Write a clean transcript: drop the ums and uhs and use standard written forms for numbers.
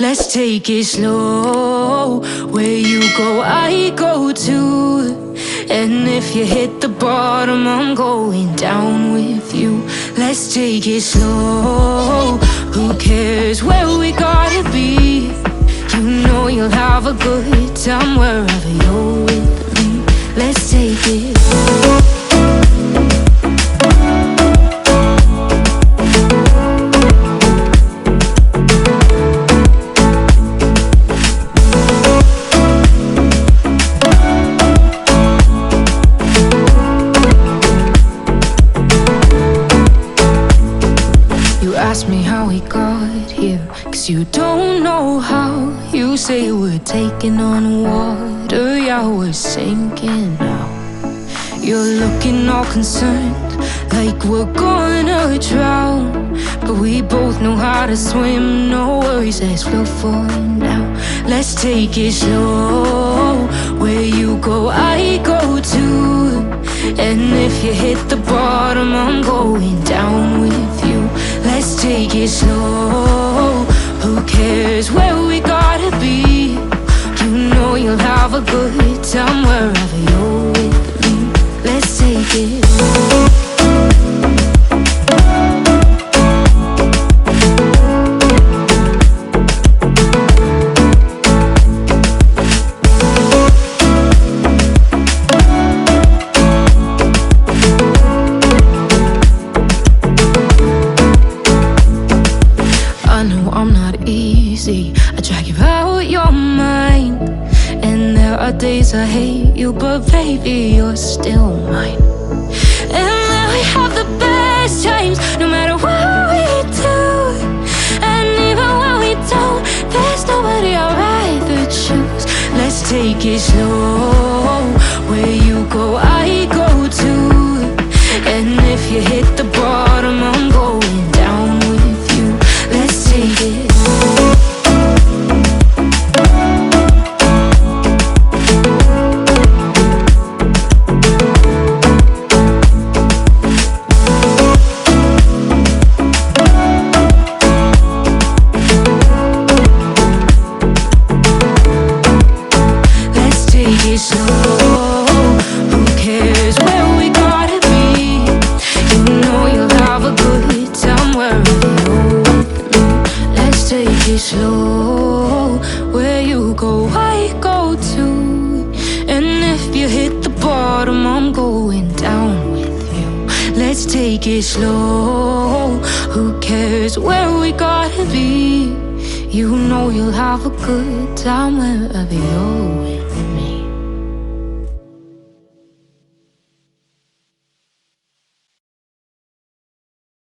Let's take it slow. Where you go, I go too. And if you hit the bottom, I'm going down with you. Let's take it slow. Who cares where we gotta be? You know you'll have a good time wherever you're with me. Let's take it slow. Ask me how we got here, 'cause you don't know how. You say we're taking on water, yeah, we're sinking now. You're looking all concerned, like we're gonna drown. But we both know how to swim, no worries, let's float for now. Let's take it slow. Where you go, I go too. And if you hit the bottom, I'm going down with you. Let's take it slow. Who cares where we gotta be? You know you'll have a good time wherever you're with me. Let's take it slow. I'm not easy, I drag you out your mind. And there are days I hate you, but baby, you're still mine. And then we have the best times, no matter what we do. And even when we don't, there's nobody I'd rather choose. Let's take it slow. Where you go, I go too. And if you hit the bottom, I'm going down with you. Let's take it. Slow. Who cares where we gotta be? You know you'll have a good time wherever you're with me. Let's take it slow. Where you go, I go too. And if you hit the bottom, I'm going down with you. Let's take it slow. Who cares where we gotta be? You know you'll have a good time wherever you're with me.